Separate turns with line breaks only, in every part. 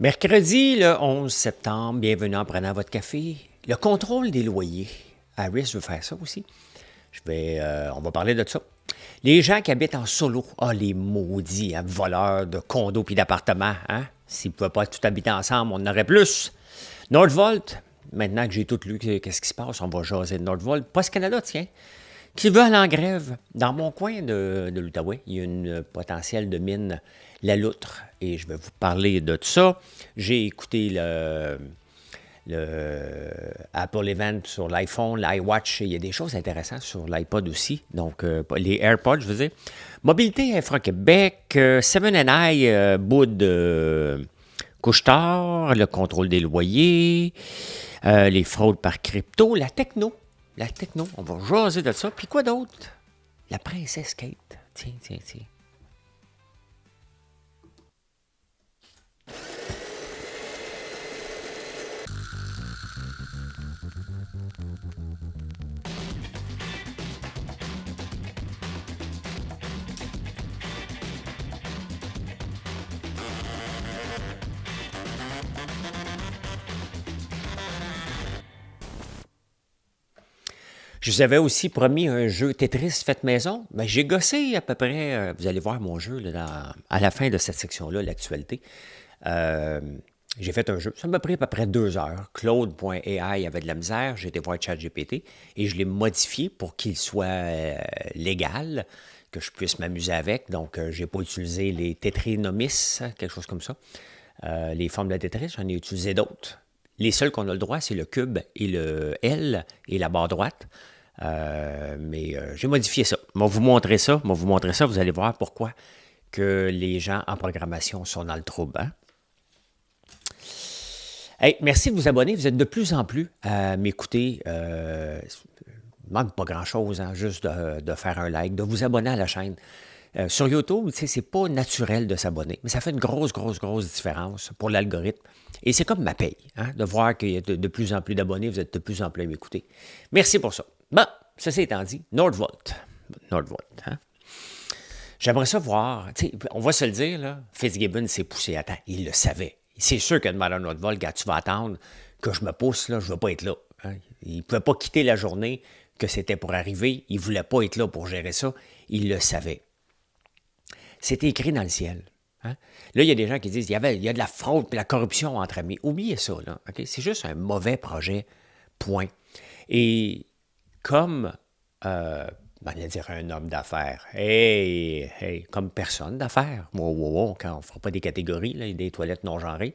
Mercredi, le 11 septembre, bienvenue en prenant votre café. Le contrôle des loyers. Harris veut faire ça aussi. On va parler de ça. Les gens qui habitent en solo, les maudits voleurs de condos puis d'appartements, hein? S'ils ne pouvaient pas tout habiter ensemble, on en aurait plus. Nordvolt, maintenant que j'ai tout lu, qu'est-ce qui se passe? On va jaser de Nordvolt. Post Canada, tiens, qui veut aller en grève. Dans mon coin de l'Outaouais, il y a une potentielle de mine, la Loutre, et je vais vous parler de ça. J'ai écouté le Apple Event sur l'iPhone, l'iWatch, il y a des choses intéressantes sur l'iPod aussi, donc les AirPods, je veux dire. Mobilité Infra-Québec, Seven & I, bout de couche-tard, le contrôle des loyers, les fraudes par crypto, la techno, on va jaser de ça. Puis quoi d'autre? La princesse Kate, tiens. Je vous avais aussi promis un jeu Tetris fait maison. Ben, j'ai gossé à peu près, vous allez voir mon jeu là, à la fin de cette section-là, l'actualité. J'ai fait un jeu, ça m'a pris à peu près 2 heures. Claude.ai avait de la misère, j'ai été voir ChatGPT et je l'ai modifié pour qu'il soit légal, que je puisse m'amuser avec. Donc, je n'ai pas utilisé les Tetrinomis, quelque chose comme ça. Les formes de Tetris, j'en ai utilisé d'autres. Les seuls qu'on a le droit, c'est le cube et le L et la barre droite. Mais j'ai modifié ça. Je vais vous montrer ça. Vous allez voir pourquoi que les gens en programmation sont dans le trouble. Hein? Hey, merci de vous abonner. Vous êtes de plus en plus à m'écouter. Il ne manque pas grand-chose, hein, juste de faire un like, de vous abonner à la chaîne. Sur YouTube, c'est pas naturel de s'abonner, mais ça fait une grosse différence pour l'algorithme. Et c'est comme ma paye, hein, de voir qu'il y a de plus en plus d'abonnés, vous êtes de plus en plus à m'écouter. Merci pour ça. Bon, ceci étant dit, Nordvolt, hein. J'aimerais ça voir, on va se le dire, là, Fitzgibbon s'est poussé à temps, il le savait. C'est sûr que demandé à Nordvolt, quand tu vas attendre que je me pousse, là, je ne veux pas être là. Hein. Il ne pouvait pas quitter la journée que c'était pour arriver, il ne voulait pas être là pour gérer ça, il le savait. C'est écrit dans le ciel. Hein? Là, il y a des gens qui disent il y a de la fraude et de la corruption entre amis. Oubliez ça. Là, okay? C'est juste un mauvais projet. Point. Et comme, on va dire un homme d'affaires, comme personne d'affaires, quand on ne fera pas des catégories, là, des toilettes non genrées,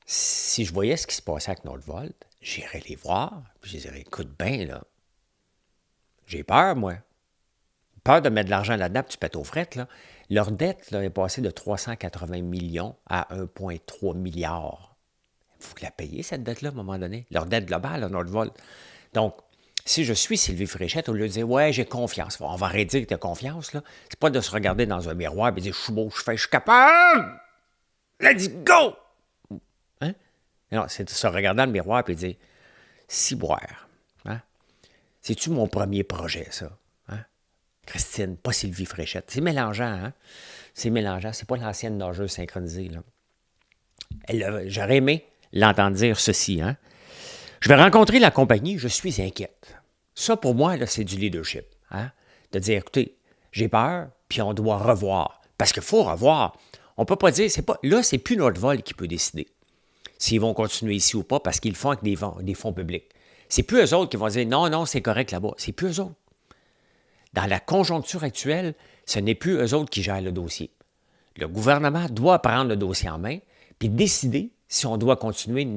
si je voyais ce qui se passait avec Nordvolt, j'irais les voir, puis je dirais écoute bien, là, j'ai peur, moi. Peur de mettre de l'argent là-dedans, puis tu pètes aux frettes, là. Leur dette là, est passée de 380 millions à 1,3 milliard. Il faut que la payer, cette dette-là, à un moment donné. Leur dette globale, Nordvolt. Donc, si je suis Sylvie Fréchette, au lieu de dire « Ouais, j'ai confiance », on va arrêter de dire que tu as confiance, là. C'est pas de se regarder dans un miroir et dire « Je suis beau, je suis capable! Let's go! » Hein? Non, c'est de se regarder dans le miroir et dire « Ciboire, hein? C'est-tu mon premier projet, ça? » Christine, pas Sylvie Fréchette. C'est mélangeant, hein? C'est mélangeant. C'est pas l'ancienne nageuse synchronisée, là. J'aurais aimé l'entendre dire ceci, hein? Je vais rencontrer la compagnie, je suis inquiète. Ça, pour moi, là, c'est du leadership, hein? De dire, écoutez, j'ai peur, puis on doit revoir. Parce qu'il faut revoir. On peut pas dire, là, c'est plus Nordvolt qui peut décider s'ils vont continuer ici ou pas, parce qu'ils le font avec des fonds publics. C'est plus eux autres qui vont dire, non, c'est correct là-bas. C'est plus eux autres. Dans la conjoncture actuelle, ce n'est plus eux autres qui gèrent le dossier. Le gouvernement doit prendre le dossier en main puis décider si on doit continuer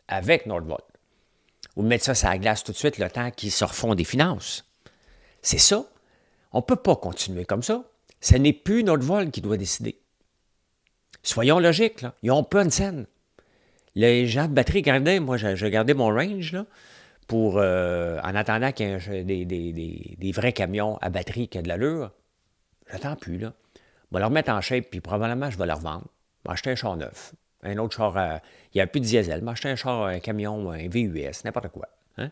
avec Nordvolt ou mettre ça sur la glace tout de suite le temps qu'ils se refont des finances. C'est ça. On ne peut pas continuer comme ça. Ce n'est plus Nordvolt qui doit décider. Soyons logiques, là. Ils n'ont pas une scène. Les gens de batterie gardaient, moi, je gardais mon range, là. Pour, en attendant qu'il y ait des vrais camions à batterie qui ont de l'allure, j'attends plus, là. Je vais leur mettre en shape, puis probablement, je vais leur vendre. Je vais acheter un char neuf. Un autre char, il n'y a plus de diesel. Je vais acheter un char, un camion, un VUS, n'importe quoi. Hein?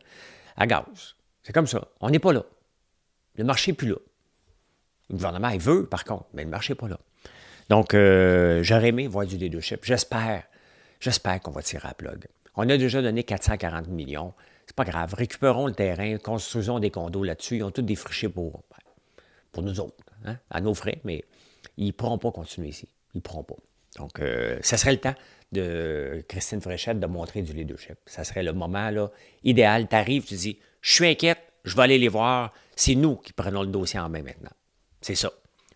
À gaz. C'est comme ça. On n'est pas là. Le marché n'est plus là. Le gouvernement, il veut, par contre, mais le marché n'est pas là. Donc, j'aurais aimé voir du leadership. J'espère qu'on va tirer à la plug. On a déjà donné 440 millions. C'est pas grave. Récupérons le terrain, construisons des condos là-dessus. Ils ont tous défriché pour nous autres, hein, à nos frais, mais ils ne pourront pas continuer ici. Ils ne pourront pas. Donc, ça serait le temps de Christine Fréchette de montrer du leadership. Ça serait le moment là, idéal. Tu arrives, tu dis, je suis inquiète, je vais aller les voir. C'est nous qui prenons le dossier en main maintenant. C'est ça.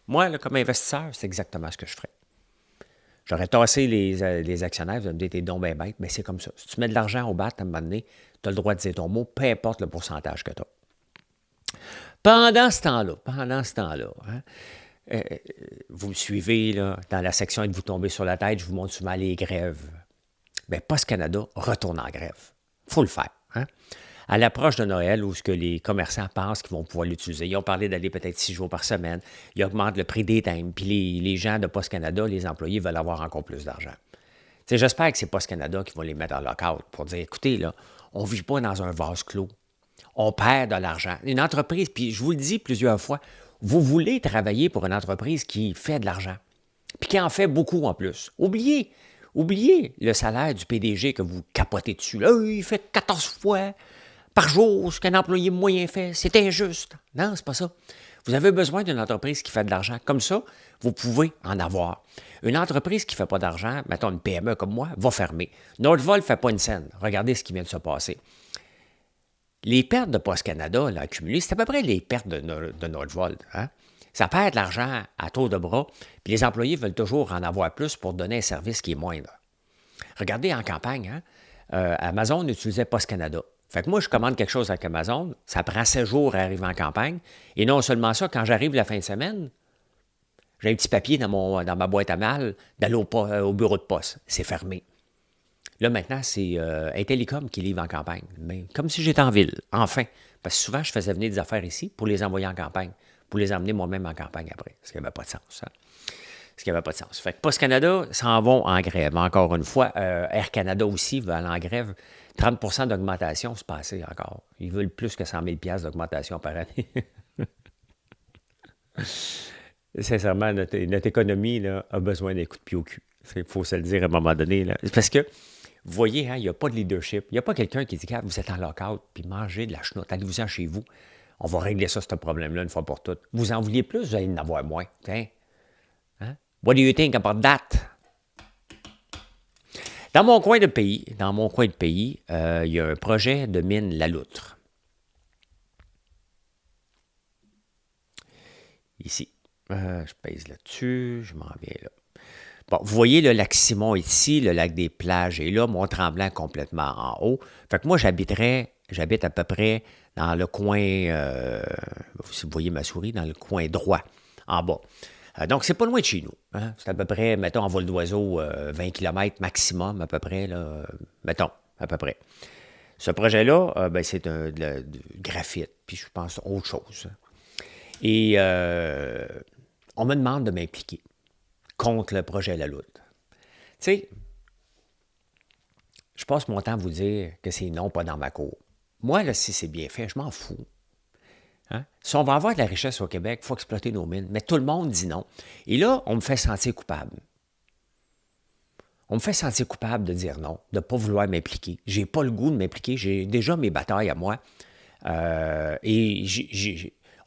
Moi, là, comme investisseur, c'est exactement ce que je ferais. J'aurais tassé les actionnaires, vous allez me dire, t'es donc bien bête, mais c'est comme ça. Si tu mets de l'argent au bat, à un moment donné, tu as le droit de dire ton mot, peu importe le pourcentage que tu as. Pendant ce temps-là, hein, vous me suivez là, dans la section « Êtes-vous tombé sur la tête », je vous montre souvent les grèves. Bien, Post Canada retourne en grève. Il faut le faire. Hein? À l'approche de Noël, où ce que les commerçants pensent qu'ils vont pouvoir l'utiliser, ils ont parlé d'aller peut-être 6 jours par semaine, ils augmentent le prix des timbres, puis les gens de Post Canada, les employés, veulent avoir encore plus d'argent. J'espère que c'est Post Canada qui va les mettre en lock-out pour dire, écoutez, là, on ne vit pas dans un vase clos. On perd de l'argent. Une entreprise, puis je vous le dis plusieurs fois, vous voulez travailler pour une entreprise qui fait de l'argent, puis qui en fait beaucoup en plus. Oubliez le salaire du PDG que vous capotez dessus. Là, il fait 14 fois par jour ce qu'un employé moyen fait. C'est injuste. Non, c'est pas ça. Vous avez besoin d'une entreprise qui fait de l'argent. Comme ça, vous pouvez en avoir. Une entreprise qui ne fait pas d'argent, mettons une PME comme moi, va fermer. Nordvolt ne fait pas une scène. Regardez ce qui vient de se passer. Les pertes de Post Canada là, accumulées, c'est à peu près les pertes de Nordvolt. Hein? Ça perd de l'argent à tour de bras, puis les employés veulent toujours en avoir plus pour donner un service qui est moindre. Regardez en campagne, hein? Amazon utilisait Post Canada. Fait que moi, je commande quelque chose avec Amazon, ça prend 7 jours à arriver en campagne, et non seulement ça, quand j'arrive la fin de semaine, j'ai un petit papier dans ma boîte à mal d'aller au bureau de poste. C'est fermé. Là, maintenant, c'est Intellicom qui livre en campagne. Mais comme si j'étais en ville, enfin. Parce que souvent, je faisais venir des affaires ici pour les envoyer en campagne, pour les emmener moi-même en campagne après. Ce qui n'avait pas de sens. Hein? Ce qui n'avait pas de sens. Fait que Post Canada s'en vont en grève. Encore une fois, Air Canada aussi va aller en grève. 30 d'augmentation, c'est passé encore. Ils veulent plus que 100 000 $ d'augmentation par année. Sincèrement, notre économie là, a besoin d'un coup de pied au cul. Il faut se le dire à un moment donné. Là. C'est parce que, vous voyez, hein, il n'y a pas de leadership. Il n'y a pas quelqu'un qui dit que vous êtes en lock-out, puis mangez de la chenoute, allez-vous-en chez vous. On va régler ça, ce problème-là, une fois pour toutes. Vous en vouliez plus, vous allez en avoir moins. Hein? What do you think about that? Dans mon coin de pays, il y a un projet de mine La Loutre. Ici. Je pèse là-dessus, je m'en viens là. Bon, vous voyez le lac Simon ici, le lac des Plages est là, Mont-Tremblant complètement en haut. Fait que moi, j'habite à peu près dans le coin, si vous voyez ma souris, dans le coin droit, en bas. Donc, c'est pas loin de chez nous. Hein? C'est à peu près, mettons, en vol d'oiseau, 20 km maximum, à peu près, là, mettons, à peu près. Ce projet-là, c'est du graphite, puis je pense autre chose. Et on me demande de m'impliquer contre le projet La Loutre. Tu sais, je passe mon temps à vous dire que c'est non, pas dans ma cour. Moi, là, si c'est bien fait, je m'en fous. Hein? Si on va avoir de la richesse au Québec, il faut exploiter nos mines. Mais tout le monde dit non. Et là, on me fait sentir coupable. On me fait sentir coupable de dire non, de ne pas vouloir m'impliquer. Je n'ai pas le goût de m'impliquer. J'ai déjà mes batailles à moi.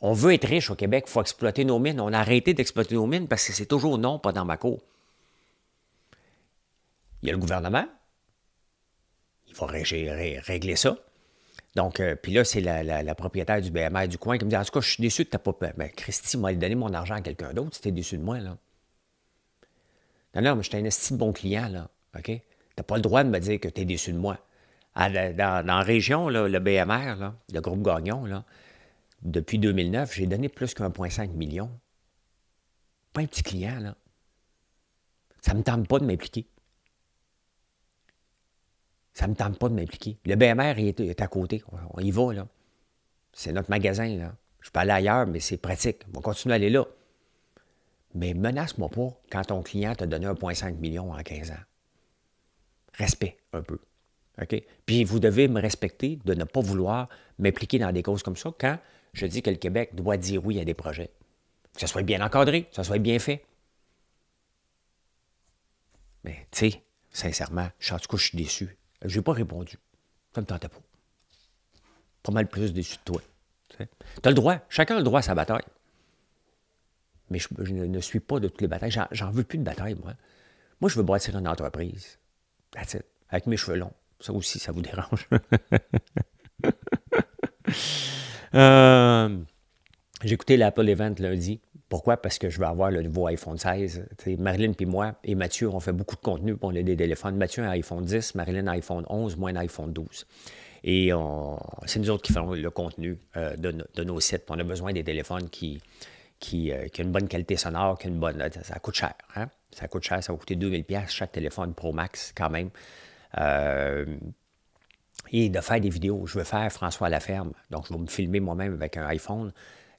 On veut être riche au Québec, il faut exploiter nos mines. On a arrêté d'exploiter nos mines parce que c'est toujours non, pas dans ma cour. Il y a le gouvernement. Il va régler ça. Donc, puis là, c'est la propriétaire du BMR du coin qui me dit, en tout cas, je suis déçu que tu n'as pas... Ben, Christy m'a donné mon argent à quelqu'un d'autre si tu es déçu de moi, là. Non, mais je suis un esti de bon client, là, OK? Tu n'as pas le droit de me dire que tu es déçu de moi. Dans la région, là, le BMR, là, le groupe Gagnon, là, depuis 2009, j'ai donné plus qu'1,5 million. Pas un petit client, là. Ça ne me tente pas de m'impliquer. Ça ne me tente pas de m'impliquer. Le BMR est à côté. On y va, là. C'est notre magasin, là. Je peux aller ailleurs, mais c'est pratique. On va continuer à aller là. Mais menace-moi pas quand ton client t'a donné 1,5 million en 15 ans. Respect, un peu. OK? Puis vous devez me respecter de ne pas vouloir m'impliquer dans des causes comme ça quand je dis que le Québec doit dire oui à des projets. Que ça soit bien encadré, que ça soit bien fait. Mais, tu sais, sincèrement, en tout cas, je suis déçu. Je n'ai pas répondu. Ça ne me tentait pas. Pas mal plus déçu de toi. Tu as le droit. Chacun a le droit à sa bataille. Mais je ne suis pas de toutes les batailles. J'en veux plus de bataille, moi. Moi, je veux bâtir une entreprise. That's it. Avec mes cheveux longs. Ça aussi, ça vous dérange. J'ai écouté l'Apple Event lundi. Pourquoi? Parce que je veux avoir le nouveau iPhone 16. T'sais, Marilyn puis moi et Mathieu, on fait beaucoup de contenu pour les téléphones. Mathieu a un iPhone 10, Marilyn a un iPhone 11, moi un iPhone 12. Et c'est nous autres qui faisons le contenu de nos sites. On a besoin des téléphones qui ont une bonne qualité sonore, qui ont une bonne... Ça coûte cher. Hein? Ça coûte cher, ça va coûter 2000$ chaque téléphone Pro Max quand même. Et de faire des vidéos. Je veux faire François à la ferme. Donc, je vais me filmer moi-même avec un iPhone.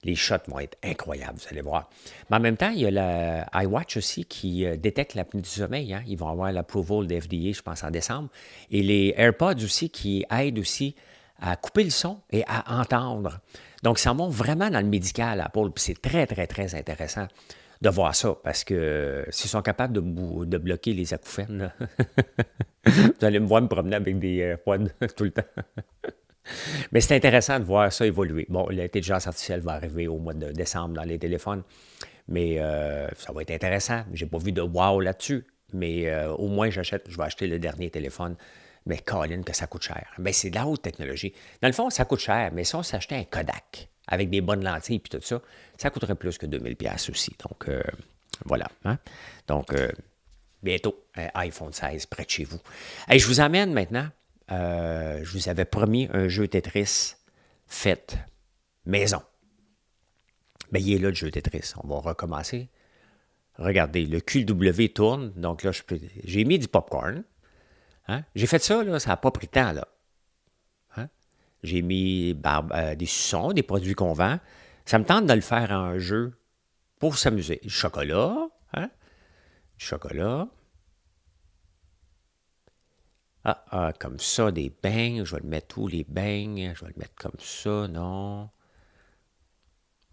Les shots vont être incroyables, vous allez voir. Mais en même temps, il y a la iWatch aussi qui détecte l'apnée du sommeil. Hein? Ils vont avoir l'approval de FDA, je pense, en décembre. Et les AirPods aussi qui aident aussi à couper le son et à entendre. Donc, ça monte vraiment dans le médical, Apple. Puis c'est très, très, très intéressant de voir ça parce que s'ils sont capables de bloquer les acouphènes, vous allez me voir me promener avec des AirPods tout le temps. Mais c'est intéressant de voir ça évoluer. Bon, l'intelligence artificielle va arriver au mois de décembre dans les téléphones, mais ça va être intéressant. Je n'ai pas vu de wow là-dessus, mais au moins je vais acheter le dernier téléphone. Mais Colin, que ça coûte cher. Bien, c'est de la haute technologie. Dans le fond, ça coûte cher, mais si on s'achetait un Kodak avec des bonnes lentilles et tout ça, ça coûterait plus que 2000$ aussi. Donc, voilà. Hein? Donc, bientôt, un iPhone 16 près de chez vous. Hey, je vous amène maintenant. Je vous avais promis un jeu Tetris fait maison. Bien, il est là, le jeu Tetris. On va recommencer. Regardez, le QW tourne. Donc là, j'ai mis du popcorn. Hein? J'ai fait ça, là, ça n'a pas pris de temps, là. Hein? J'ai mis des suçons, des produits qu'on vend. Ça me tente de le faire en jeu pour s'amuser. Du chocolat, hein? Du chocolat. Comme ça, des beignes. Je vais le mettre où, les beignes? Je vais le mettre comme ça, non.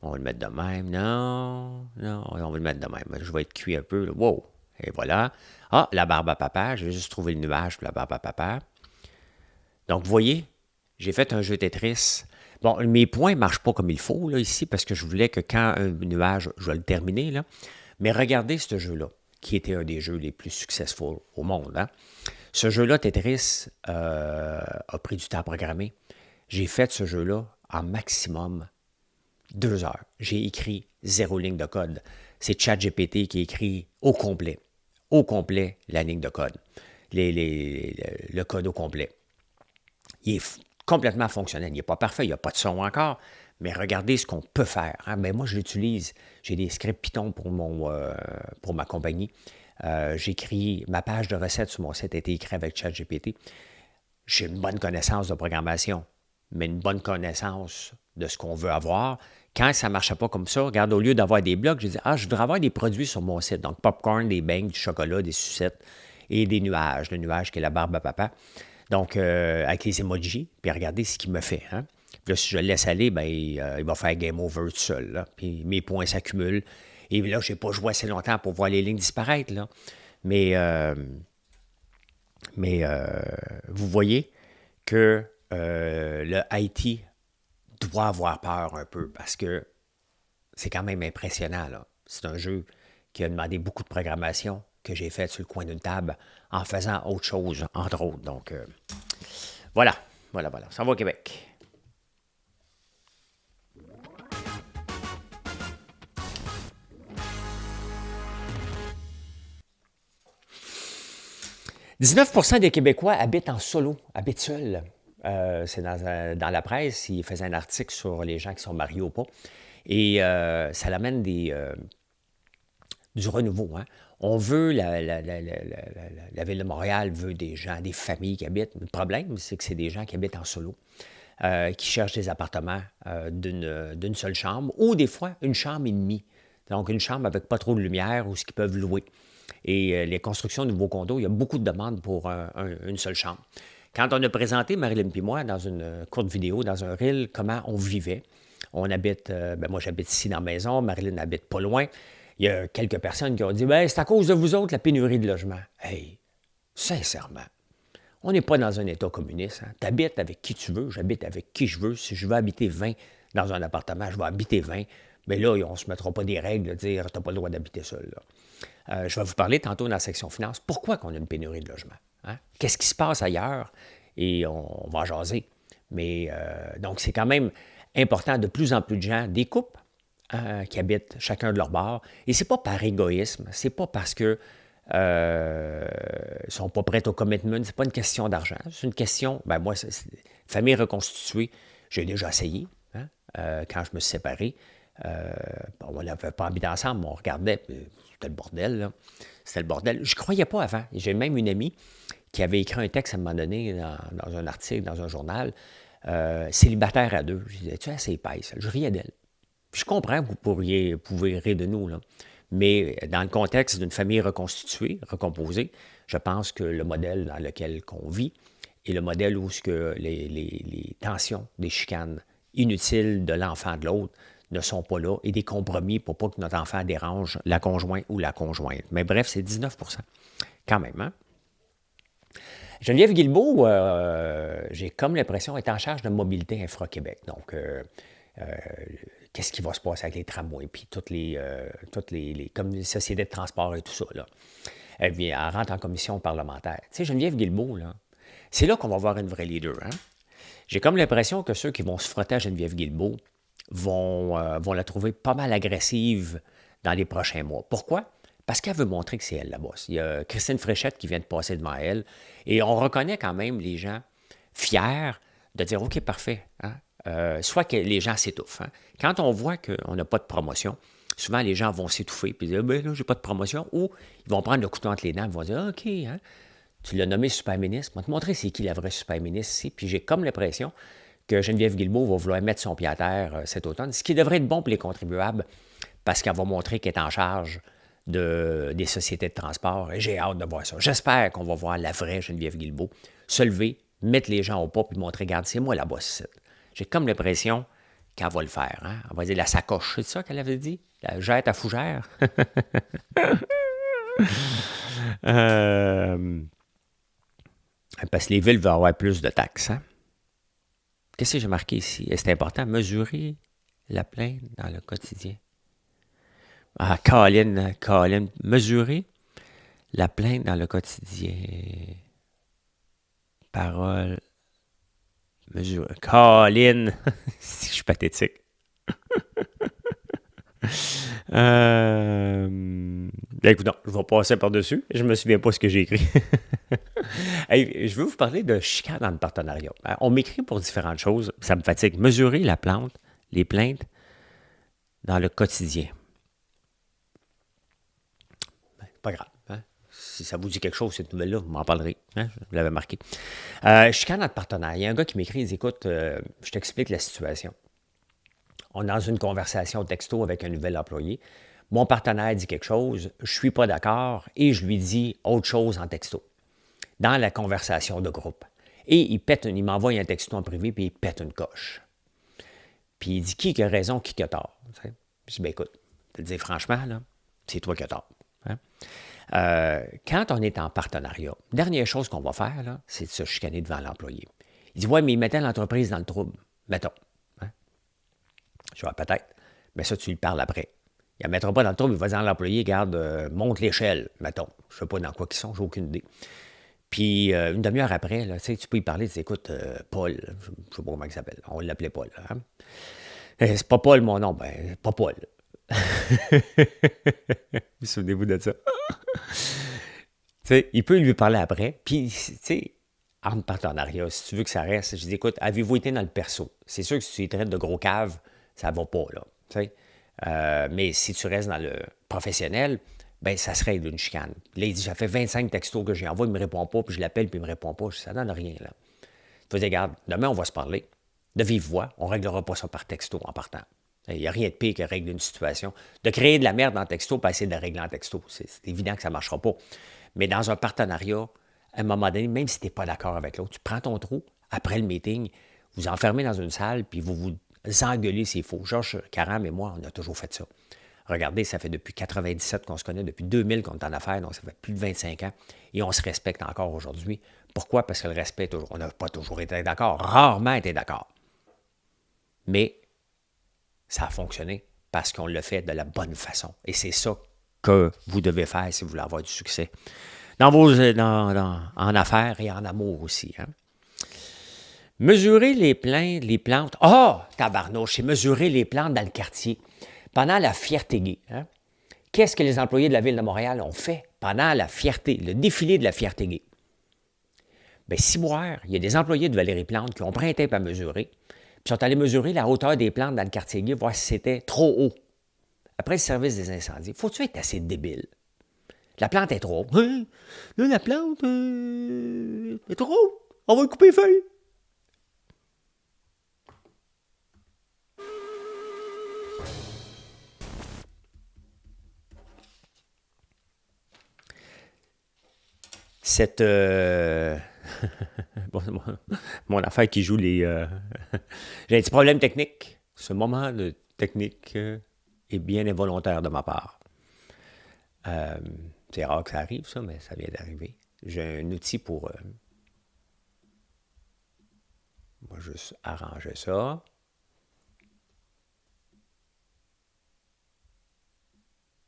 On va le mettre de même, non. Non, on va le mettre de même. Je vais être cuit un peu, là. Wow! Et voilà. La barbe à papa. J'ai juste trouvé le nuage pour la barbe à papa. Donc, vous voyez, j'ai fait un jeu Tetris. Bon, mes points ne marchent pas comme il faut, là, ici, parce que je voulais que quand un nuage, je vais le terminer, là. Mais regardez ce jeu-là, qui était un des jeux les plus successful au monde, hein. Ce jeu-là, Tetris, a pris du temps à programmer. J'ai fait ce jeu-là en maximum 2 heures. J'ai écrit 0 ligne de code. C'est ChatGPT qui écrit au complet la ligne de code, le code au complet. Il est complètement fonctionnel. Il n'est pas parfait, il n'y a pas de son encore, mais regardez ce qu'on peut faire. Hein? Ben, moi, je l'utilise. J'ai des scripts Python pour ma compagnie. J'écris, ma page de recettes sur mon site a été écrite avec ChatGPT. J'ai une bonne connaissance de programmation, mais une bonne connaissance de ce qu'on veut avoir. Quand ça ne marchait pas comme ça, regarde, au lieu d'avoir des blocs, j'ai dit, je voudrais avoir des produits sur mon site. Donc, popcorn, des beignes, du chocolat, des sucettes et des nuages. Le nuage qui est la barbe à papa. Donc, avec les emojis, puis regardez ce qu'il me fait. Hein? Puis là, si je le laisse aller, ben, il va faire game over tout seul. Là. Puis mes points s'accumulent. Et là, je n'ai pas joué assez longtemps pour voir les lignes disparaître. Là. Mais vous voyez que le IT doit avoir peur un peu parce que c'est quand même impressionnant. Là. C'est un jeu qui a demandé beaucoup de programmation que j'ai fait sur le coin d'une table en faisant autre chose, entre autres. Donc, voilà. Ça va au Québec. « 19% des Québécois habitent en solo, habitent seuls. » C'est dans la presse, il faisait un article sur les gens qui sont mariés ou pas. Et ça l'amène du renouveau. Hein? On veut, la Ville de Montréal veut des gens, des familles qui habitent. Le problème, c'est que c'est des gens qui habitent en solo, qui cherchent des appartements d'une seule chambre ou des fois une chambre et demie. Donc, une chambre avec pas trop de lumière ou ce qu'ils peuvent louer. Et les constructions de nouveaux condos, il y a beaucoup de demandes pour une seule chambre. Quand on a présenté, Marilyn et moi, dans une courte vidéo, dans un reel, comment on vivait, on habite, moi j'habite ici dans la maison, Marilyn habite pas loin, Il y a quelques personnes qui ont dit, ben, c'est à cause de vous autres, la pénurie de logement. Hey, sincèrement, on n'est pas dans un État communiste. Hein. Tu habites avec qui tu veux, j'habite avec qui je veux. Si je veux habiter 20 dans un appartement, je vais habiter 20. Mais là, on ne se mettra pas des règles de dire, tu n'as pas le droit d'habiter seul. Je vais vous parler tantôt dans la section finance. Pourquoi qu'on a une pénurie de logement? Hein? Qu'est-ce qui se passe ailleurs? Et on va en jaser. Mais donc, c'est quand même important, de plus en plus de gens, des couples qui habitent chacun de leur bord. Et c'est pas par égoïsme, c'est pas parce que ils sont pas prêts au commitment, c'est pas une question d'argent, c'est une question, ben moi, famille reconstituée, j'ai déjà essayé, hein, quand je me suis séparé. On n'avait pas habité ensemble, on regardait, c'était le bordel, là. C'était le bordel. Je ne croyais pas avant. J'ai même une amie qui avait écrit un texte à un moment donné dans un article, dans un journal, célibataire à deux. Je disais, tu sais, c'est épaisse. Je riais d'elle. Puis je comprends que vous pouvez rire de nous, là. Mais dans le contexte d'une famille reconstituée, recomposée, je pense que le modèle dans lequel on vit est le modèle où ce que les tensions, des chicanes inutiles de l'enfant de l'autre ne sont pas là et des compromis pour pas que notre enfant dérange la conjointe ou la conjointe. Mais bref, c'est 19 quand même. Hein? Geneviève Guilbeault, j'ai comme l'impression, est en charge de mobilité Infra-Québec. Donc, qu'est-ce qui va se passer avec les tramways, puis toutes les comme les sociétés de transport et tout ça. Là. Elle rentre en commission parlementaire. Tu sais, Geneviève Guilbeault, là, c'est là qu'on va voir une vraie leader. Hein? J'ai comme l'impression que ceux qui vont se frotter à Geneviève Guilbeault vont la trouver pas mal agressive dans les prochains mois. Pourquoi? Parce qu'elle veut montrer que c'est elle la bosse. Il y a Christine Fréchette qui vient de passer devant elle, et on reconnaît quand même les gens fiers de dire « OK, parfait. Hein? » soit que les gens s'étouffent. Hein? Quand on voit qu'on n'a pas de promotion, souvent les gens vont s'étouffer et dire « Ben là, j'ai pas de promotion » ou ils vont prendre le couteau entre les dents et vont dire « OK, hein, tu l'as nommé super ministre, je vais te montrer c'est qui la vraie super ministre ici. » Puis j'ai comme l'impression que Geneviève Guilbeault va vouloir mettre son pied à terre cet automne, ce qui devrait être bon pour les contribuables parce qu'elle va montrer qu'elle est en charge des sociétés de transport. Et j'ai hâte de voir ça. J'espère qu'on va voir la vraie Geneviève Guilbeault se lever, mettre les gens au pas et montrer « Regarde, c'est moi la bosse ici. » J'ai comme l'impression qu'elle va le faire. Hein? Elle va dire la sacoche, c'est ça qu'elle avait dit? La jette à fougère? Parce que les villes vont avoir plus de taxes. Hein? Qu'est-ce que j'ai marqué ici? C'est important, mesurer la plainte dans le quotidien. Ah, Colin, mesurer la plainte dans le quotidien. Parole. Mesurer. Colin! Je suis pathétique. Écoute, non, je vais passer par-dessus. Je ne me souviens pas ce que j'ai écrit. Hey, je veux vous parler de chicane dans le partenariat. On m'écrit pour différentes choses. Ça me fatigue. Mesurer les plaintes dans le quotidien. Pas grave. Hein? Si ça vous dit quelque chose, cette nouvelle-là, vous m'en parlerez. Hein? Je l'avais marqué. Chicane dans le partenariat. Il y a un gars qui m'écrit, il dit, écoute, je t'explique la situation. On est dans une conversation texto avec un nouvel employé. Mon partenaire dit quelque chose, je ne suis pas d'accord et je lui dis autre chose en texto, dans la conversation de groupe. Et il m'envoie un texto en privé puis il pète une coche. Puis il dit qui a raison, qui a tort. Je dis, ben écoute, je te dis franchement, là, c'est toi qui as tort. Hein? Quand on est en partenariat, dernière chose qu'on va faire, là, c'est de se chicaner devant l'employé. Il dit, ouais, mais il mettait l'entreprise dans le trouble. Mettons. Hein? Je vois peut-être. Mais ça, tu lui parles après. Il ne la mettra pas dans le trouble, il va dire à l'employé, regarde, monte l'échelle, mettons. Je ne sais pas dans quoi ils sont, j'ai aucune idée. Puis, une demi-heure après, là, tu peux y parler, tu dis, écoute, Paul, je ne sais pas comment il s'appelle, on l'appelait Paul. Hein? C'est pas Paul mon nom, ben, pas Paul. Vous souvenez-vous de ça? Il peut lui parler après, puis, tu sais, en partenariat, si tu veux que ça reste, je dis, écoute, avez-vous été dans le perso? C'est sûr que si tu les traites de gros caves, ça va pas, là, tu sais. Mais si tu restes dans le professionnel, ben ça serait d'une chicane. Là, il dit, ça fait 25 textos que j'ai envoyé, il ne me répond pas, puis je l'appelle, puis il ne me répond pas. Ça donne rien, là. Tu vas dire, regarde, demain, on va se parler. De vive voix, on ne réglera pas ça par texto en partant. Il n'y a rien de pire que régler une situation. De créer de la merde en texto, puis essayer de la régler en texto. C'est évident que ça ne marchera pas. Mais dans un partenariat, à un moment donné, même si tu n'es pas d'accord avec l'autre, tu prends ton trou, après le meeting, vous enfermez dans une salle, puis vous engueulez, c'est faux. Georges Caram et moi, on a toujours fait ça. Regardez, ça fait depuis 97 qu'on se connaît, depuis 2000 qu'on est en affaires, donc ça fait plus de 25 ans, et on se respecte encore aujourd'hui. Pourquoi? Parce que le respect, on n'a pas toujours été d'accord, rarement été d'accord. Mais ça a fonctionné parce qu'on l'a fait de la bonne façon. Et c'est ça que vous devez faire si vous voulez avoir du succès. En affaires et en amour aussi. Hein? Mesurer les plantes. Tabarnouche, c'est mesurer les plantes dans le quartier. Pendant la fierté gay. Hein? Qu'est-ce que les employés de la Ville de Montréal ont fait pendant la fierté, le défilé de la fierté gay? Bien, ciboire, il y a des employés de Valérie Plante qui ont pris un tape à mesurer, puis sont allés mesurer la hauteur des plantes dans le quartier gay, voir si c'était trop haut. Après le service des incendies, faut-tu être assez débile? La plante est trop haute. Hein? Là, la plante est trop haute. On va couper les feuilles. Cette... mon affaire qui joue les... J'ai un petit problème technique. Ce moment de technique est bien involontaire de ma part. C'est rare que ça arrive, ça, mais ça vient d'arriver. J'ai un outil pour... on va juste arranger ça.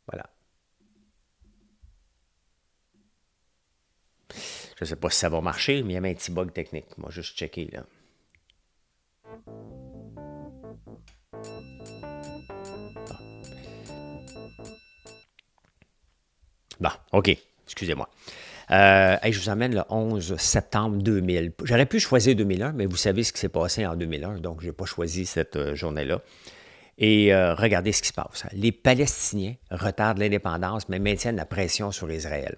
Voilà. Je ne sais pas si ça va marcher, mais il y a un petit bug technique. Moi, juste checker, là. Bon, OK. Excusez-moi. Je vous amène le 11 septembre 2000. J'aurais pu choisir 2001, mais vous savez ce qui s'est passé en 2001, donc je n'ai pas choisi cette journée-là. Et regardez ce qui se passe. Les Palestiniens retardent l'indépendance, mais maintiennent la pression sur Israël.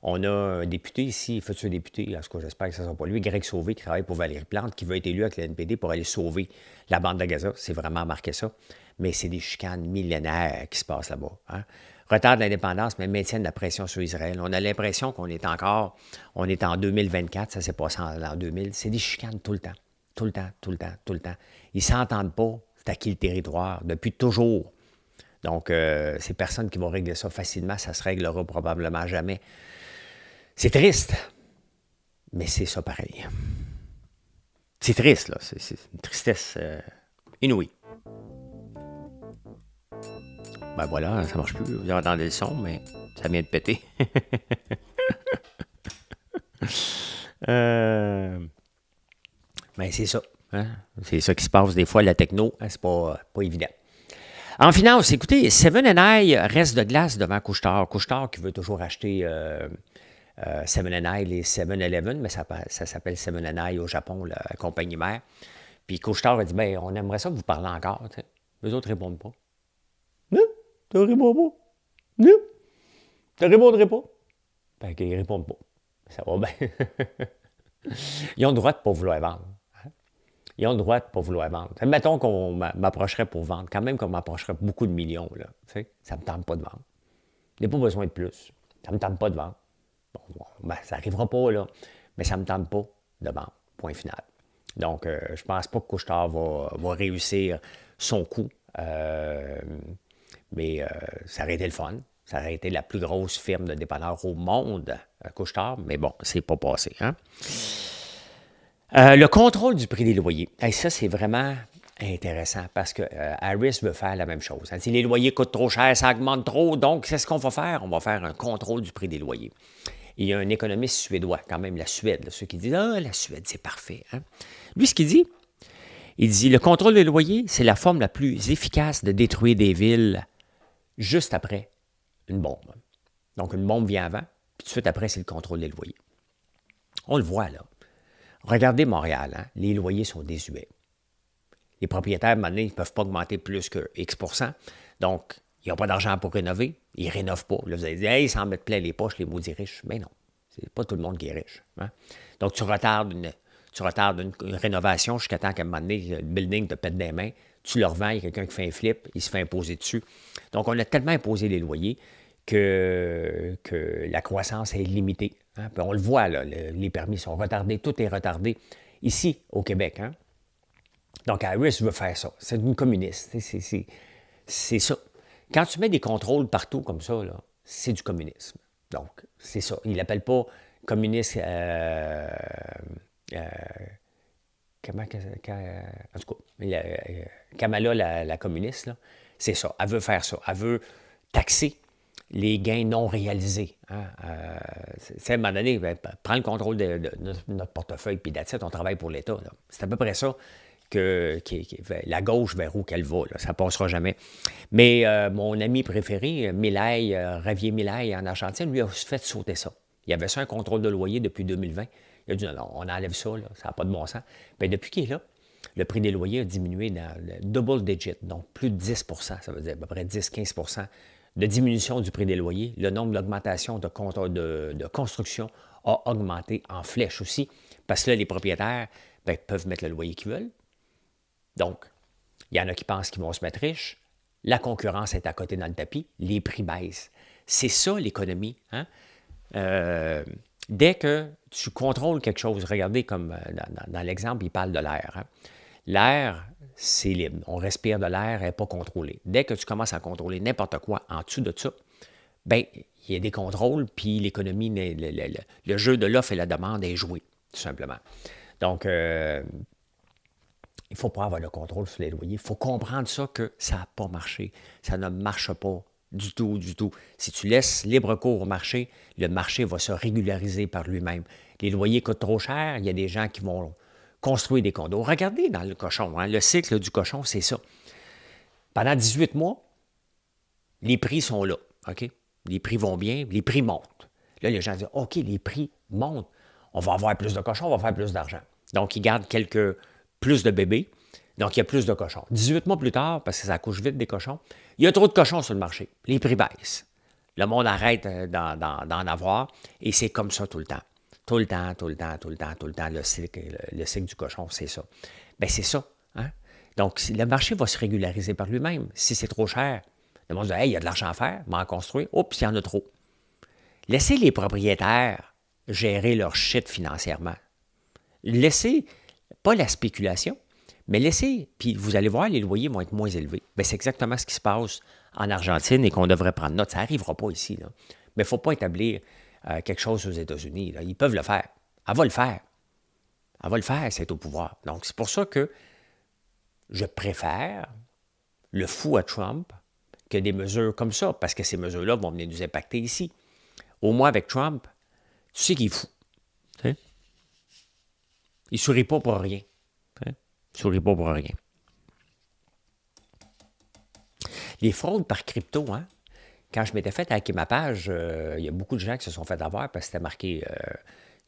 On a un député ici, futur député, en tout cas, j'espère que ce ne sera pas lui, Greg Sauvé, qui travaille pour Valérie Plante, qui veut être élu avec le NPD pour aller sauver la bande de Gaza. C'est vraiment marqué ça. Mais c'est des chicanes millénaires qui se passent là-bas. Hein? Retard de l'indépendance, mais maintiennent la pression sur Israël. On a l'impression qu'on est on est en 2024, ça s'est passé en 2000. C'est des chicanes tout le temps. Tout le temps, tout le temps, tout le temps. Ils ne s'entendent pas, c'est acquis le territoire, depuis toujours. Donc, c'est personne qui va régler ça facilement, ça se réglera probablement jamais. C'est triste, mais c'est ça pareil. C'est triste, là. C'est une tristesse inouïe. Ben voilà, ça marche plus. Vous entendez le son, mais ça vient de péter. Mais c'est ça. Hein? C'est ça qui se passe des fois, la techno. Hein? C'est pas évident. En finance, écoutez, Seven & I reste de glace devant Couche-Tard. Couche-Tard qui veut toujours acheter Seven & I, les 7-Eleven, mais ça s'appelle Seven & I au Japon, la compagnie mère. Puis Couche-Tard a dit, ben on aimerait ça que vous parlez encore. T'sais. Les autres ne répondent pas. Non, tu ne réponds pas. Non, tu ne répondrais pas. Fait qu'ils ne répondent pas. Ça va bien. Ils ont le droit de ne pas vouloir vendre. Hein? Ils ont le droit de ne pas vouloir vendre. Mettons qu'on m'approcherait pour vendre, quand même qu'on m'approcherait beaucoup de millions. Là, ça ne me tente pas de vendre. Il n'y a pas besoin de plus. Ça ne me tente pas de vendre. Bon, ben, ça n'arrivera pas, là, mais ça ne me tente pas de vendre. Point final. Donc, je ne pense pas que Couche-Tard va réussir son coup. Mais ça aurait été le fun. Ça aurait été la plus grosse firme de dépanneurs au monde, Couche-Tard, mais bon, c'est pas passé. Hein? Le contrôle du prix des loyers. Et ça, c'est vraiment intéressant parce que Harris veut faire la même chose. Elle dit, les loyers coûtent trop cher, ça augmente trop, donc qu'est-ce qu'on va faire? On va faire un contrôle du prix des loyers. Il y a un économiste suédois, quand même, la Suède, là, ceux qui disent « Ah, la Suède, c'est parfait. Hein? » Lui, ce qu'il dit, il dit « Le contrôle des loyers, c'est la forme la plus efficace de détruire des villes juste après une bombe. » Donc, une bombe vient avant, puis tout de suite après, c'est le contrôle des loyers. On le voit, là. Regardez Montréal, hein? Les loyers sont désuets. Les propriétaires, maintenant, ils ne peuvent pas augmenter plus que X%. Donc, ils n'ont pas d'argent pour rénover, ils ne rénovent pas. Là, vous allez dire, hey, ils s'en mettent plein les poches, les maudits riches. Mais non, c'est pas tout le monde qui est riche. Hein? Donc, tu retardes une rénovation jusqu'à temps qu'à un moment donné, le building te pète des mains, tu le revends, il y a quelqu'un qui fait un flip, il se fait imposer dessus. Donc, on a tellement imposé les loyers que la croissance est limitée. Hein? Puis on le voit, là, les permis sont retardés, tout est retardé ici, au Québec. Hein? Donc, Harris veut faire ça. C'est une communiste. C'est ça. Quand tu mets des contrôles partout comme ça, là, c'est du communisme. Donc, c'est ça. Il l'appelle pas communiste. Euh, en tout cas, Kamala, la communiste, là, c'est ça. Elle veut faire ça. Elle veut taxer les gains non réalisés. Hein? À un moment donné, prends le contrôle de notre portefeuille, puis that's it, on travaille pour l'État. C'est à peu près ça que la gauche vers où qu'elle va. Là, ça ne passera jamais. Mais mon ami préféré, Ravier Milei en Argentine, lui a fait sauter ça. Il y avait ça, un contrôle de loyer depuis 2020. Il a dit non, on enlève ça, là, ça n'a pas de bon sens. Bien, depuis qu'il est là, le prix des loyers a diminué dans le double digit, donc plus de 10 ça veut dire à peu près 10-15 de diminution du prix des loyers. Le nombre d'augmentations de construction a augmenté en flèche aussi, parce que là, les propriétaires peuvent mettre le loyer qu'ils veulent. Donc, il y en a qui pensent qu'ils vont se mettre riches. La concurrence est à côté dans le tapis. Les prix baissent. C'est ça, l'économie. Hein? Dès que tu contrôles quelque chose, regardez comme dans l'exemple, il parle de l'air. Hein? L'air, c'est libre. On respire de l'air, elle n'est pas contrôlée. Dès que tu commences à contrôler n'importe quoi en dessous de ça, bien, il y a des contrôles, puis l'économie, le jeu de l'offre et la demande est joué, tout simplement. Donc, il ne faut pas avoir le contrôle sur les loyers. Il faut comprendre ça, que ça n'a pas marché. Ça ne marche pas du tout, du tout. Si tu laisses libre cours au marché, le marché va se régulariser par lui-même. Les loyers coûtent trop cher, il y a des gens qui vont construire des condos. Regardez dans le cochon, hein, le cycle du cochon, c'est ça. Pendant 18 mois, les prix sont là, OK? Les prix vont bien, les prix montent. Là, les gens disent, OK, les prix montent, on va avoir plus de cochons, on va faire plus d'argent. Donc, ils gardent plus de bébés, donc il y a plus de cochons. 18 mois plus tard, parce que ça accouche vite des cochons, il y a trop de cochons sur le marché. Les prix baissent. Le monde arrête d'en avoir, et c'est comme ça tout le temps. Tout le temps, tout le temps, tout le temps, tout le temps, le cycle du cochon, c'est ça. Bien, c'est ça. Hein? Donc, le marché va se régulariser par lui-même. Si c'est trop cher, le monde dit, hey, il y a de l'argent à faire, m'en construire. Oups, il y en a trop. Laissez les propriétaires gérer leur shit financièrement. Laissez, pas la spéculation, mais laissez, puis vous allez voir, les loyers vont être moins élevés. Bien, c'est exactement ce qui se passe en Argentine et qu'on devrait prendre note. Ça n'arrivera pas ici, là. Mais il ne faut pas établir quelque chose aux États-Unis. Là. Ils peuvent le faire. Elle va le faire. Elle va le faire, c'est au pouvoir. Donc, c'est pour ça que je préfère le fou à Trump que des mesures comme ça, parce que ces mesures-là vont venir nous impacter ici. Au moins, avec Trump, tu sais qu'il est fou. T'sais? Il ne sourit pas pour rien. T'sais? Il ne sourit pas pour rien. Les fraudes par crypto, hein? Quand je m'étais fait hacker ma page, il y a beaucoup de gens qui se sont fait avoir parce que c'était marqué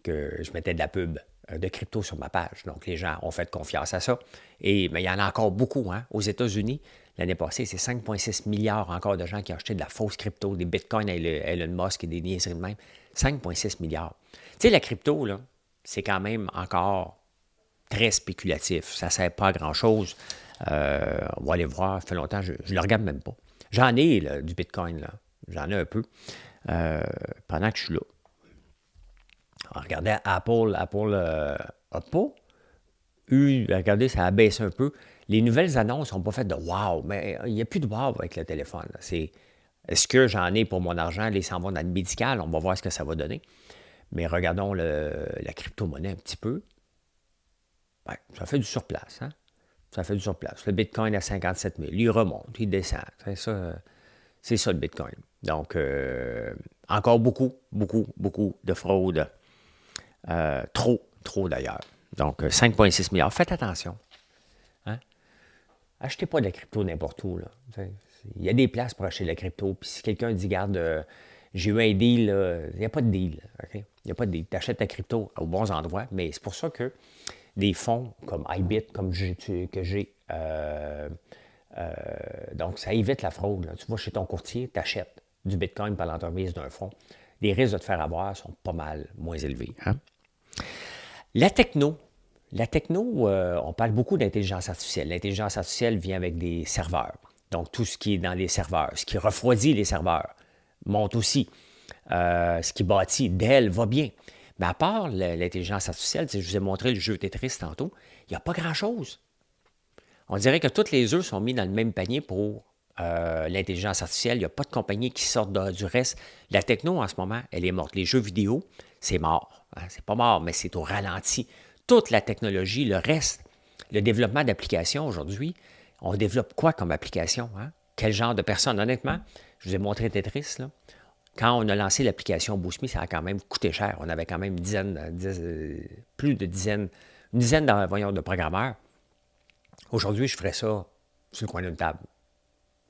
que je mettais de la pub de crypto sur ma page. Donc, les gens ont fait confiance à ça. Mais il y en a encore beaucoup. Hein? Aux États-Unis, l'année passée, c'est 5,6 milliards encore de gens qui ont acheté de la fausse crypto, des bitcoins à Elon Musk et des niaiseries de même. 5,6 milliards. Tu sais, la crypto, là, c'est quand même encore très spéculatif. Ça ne sert pas à grand-chose. On va aller voir. Ça fait longtemps, je ne le regarde même pas. J'en ai là, du bitcoin, là. J'en ai un peu pendant que je suis là. Regardez Apple n'a pas regardez, ça a baissé un peu. Les nouvelles annonces n'ont pas fait de wow, mais il n'y a plus de wow avec le téléphone. Est-ce que j'en ai pour mon argent? Les s'en vont dans le médical, on va voir ce que ça va donner. Mais regardons la crypto-monnaie un petit peu. Ouais, ça fait du surplace, hein? Ça fait du surplace. Le Bitcoin à 57 000, il remonte, il descend. C'est ça le Bitcoin. Donc, encore beaucoup de fraude. Trop d'ailleurs. Donc, 5,6 milliards. Faites attention. Hein? Achetez pas de la crypto n'importe où. Là. Il y a des places pour acheter de la crypto. Puis si quelqu'un dit, garde, j'ai eu un deal, il n'y a pas de deal. Okay? Il n'y a pas de deal. Tu achètes ta crypto aux bons endroits. Mais c'est pour ça que des fonds comme iBit, comme que j'ai, donc ça évite la fraude. Là. Tu vas chez ton courtier, tu achètes du Bitcoin par l'entremise d'un fonds. Les risques de te faire avoir sont pas mal moins élevés. Hein? La techno, on parle beaucoup d'intelligence artificielle. L'intelligence artificielle vient avec des serveurs. Donc, tout ce qui est dans les serveurs, ce qui refroidit les serveurs, monte aussi. Ce qui bâtit, Dell va bien. Mais à part l'intelligence artificielle, je vous ai montré le jeu Tetris tantôt, il n'y a pas grand-chose. On dirait que tous les œufs sont mis dans le même panier pour l'intelligence artificielle. Il n'y a pas de compagnie qui sortent du reste. La techno, en ce moment, elle est morte. Les jeux vidéo, c'est mort. Hein? C'est pas mort, mais c'est au ralenti. Toute la technologie, le reste, le développement d'applications aujourd'hui, on développe quoi comme application? Hein? Quel genre de personnes? Honnêtement, je vous ai montré Tetris, là. Quand on a lancé l'application Boost Me, ça a quand même coûté cher. On avait quand même une dizaine de programmeurs. Aujourd'hui, je ferais ça sur le coin d'une table.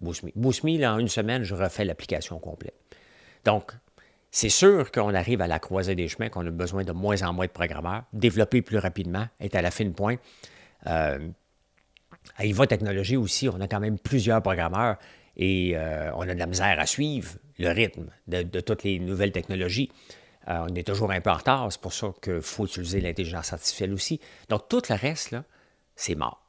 Boost Me. Boost Me, là, en une semaine, je refais l'application complète. Donc, c'est sûr qu'on arrive à la croisée des chemins, qu'on a besoin de moins en moins de programmeurs, développer plus rapidement, être à la fine pointe. À IVA Technologies aussi, on a quand même plusieurs programmeurs et on a de la misère à suivre le rythme de toutes les nouvelles technologies. On est toujours un peu en retard, c'est pour ça qu'il faut utiliser l'intelligence artificielle aussi. Donc, tout le reste, là, c'est mort.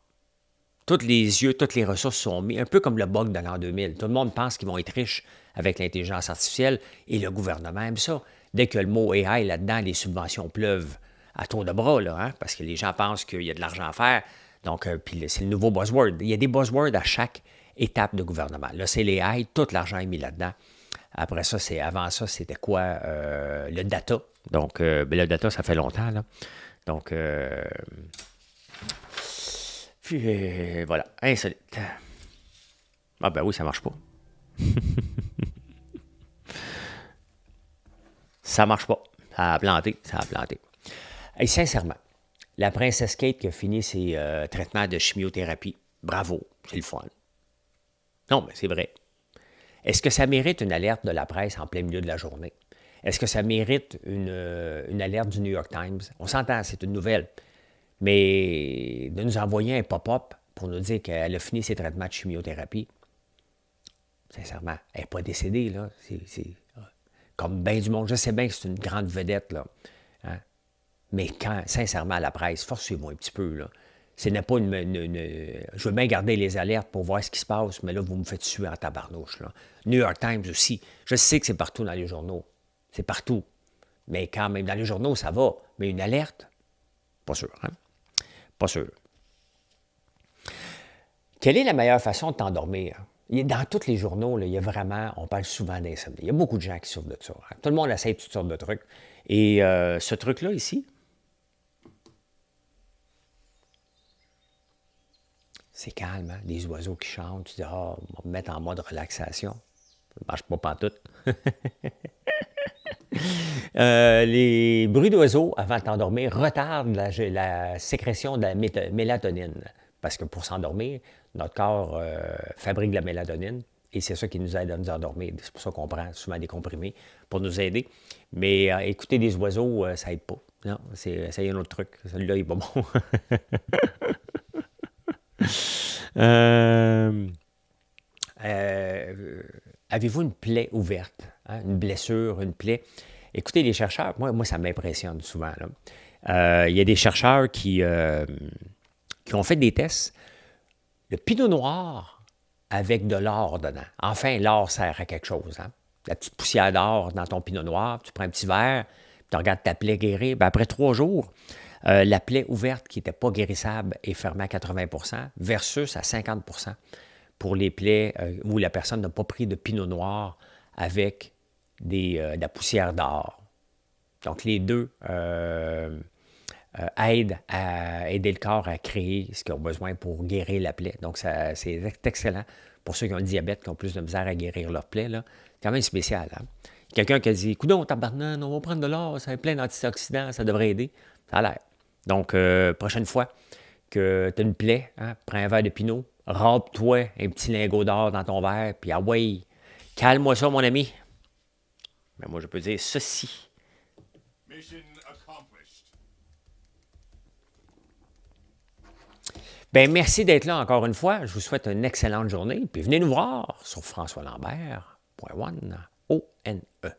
Tous les yeux, toutes les ressources sont mis, un peu comme le bug de l'an 2000. Tout le monde pense qu'ils vont être riches avec l'intelligence artificielle et le gouvernement aime ça. Dès que le mot AI là-dedans, les subventions pleuvent à tour de bras, là, hein, parce que les gens pensent qu'il y a de l'argent à faire. Donc, puis c'est le nouveau buzzword. Il y a des buzzwords à chaque étape de gouvernement. Là, c'est l'AI, tout l'argent est mis là-dedans. Après ça, avant ça, c'était quoi? Le data. Donc, le data, ça fait longtemps, là. Donc, puis, voilà, insolite. Ah ben oui, ça marche pas. Ça marche pas. Ça a planté. Et sincèrement, la princesse Kate qui a fini ses traitements de chimiothérapie, bravo, c'est le fun. Non, mais c'est vrai. Est-ce que ça mérite une alerte de la presse en plein milieu de la journée? Est-ce que ça mérite une alerte du New York Times? On s'entend, c'est une nouvelle. Mais de nous envoyer un pop-up pour nous dire qu'elle a fini ses traitements de chimiothérapie, sincèrement, elle n'est pas décédée, là. C'est comme bien du monde. Je sais bien que c'est une grande vedette, là. Hein? Mais quand, sincèrement, la presse, forcez-moi un petit peu, là. Ce n'est pas je veux bien garder les alertes pour voir ce qui se passe, mais là, vous me faites suer en tabarnouche, là. New York Times aussi. Je sais que c'est partout dans les journaux. C'est partout. Mais quand même, dans les journaux, ça va. Mais une alerte, pas sûr, hein? Pas sûr. Quelle est la meilleure façon de t'endormir? Dans tous les journaux, là, il y a vraiment, on parle souvent d'insomnie. Il y a beaucoup de gens qui souffrent de ça. Hein? Tout le monde essaie toutes sortes de trucs. Et ce truc-là ici, c'est calme, hein? Des oiseaux qui chantent. Tu dis, on va me mettre en mode relaxation. Ça ne marche pas pantoute. Les bruits d'oiseaux avant de t'endormir retardent la sécrétion de la mélatonine. Parce que pour s'endormir, notre corps fabrique de la mélatonine et c'est ça qui nous aide à nous endormir. C'est pour ça qu'on prend souvent des comprimés pour nous aider. Mais écouter des oiseaux, ça n'aide pas. Non, c'est un autre truc. Celui-là, il est pas bon. Avez-vous une plaie ouverte? Hein? Une blessure, une plaie? Écoutez, les chercheurs, moi ça m'impressionne souvent. Il y a des chercheurs qui ont fait des tests. Le pinot noir avec de l'or dedans. Enfin, l'or sert à quelque chose. Hein? La petite poussière d'or dans ton pinot noir, tu prends un petit verre, tu regardes ta plaie guérir. Bien, après 3 jours, la plaie ouverte qui n'était pas guérissable est fermée à 80 versus à 50 pour les plaies où la personne n'a pas pris de pinot noir avec de la poussière d'or. Donc, les deux aident à aider le corps à créer ce qu'ils ont besoin pour guérir la plaie. Donc, c'est excellent pour ceux qui ont le diabète, qui ont plus de misère à guérir leur plaie. C'est quand même spécial. Hein? Quelqu'un qui a dit « Coudonc, tabarnak, on va prendre de l'or, ça a plein d'antioxydants, ça devrait aider. » Ça a l'air. Donc, prochaine fois que tu as une plaie, hein, prends un verre de pinot, râpe-toi un petit lingot d'or dans ton verre, puis ah ouais, calme-moi ça, mon ami. Mais moi, je peux dire ceci. Bien, merci d'être là encore une fois. Je vous souhaite une excellente journée. Puis venez nous voir sur françoislambert.one, O-N-E.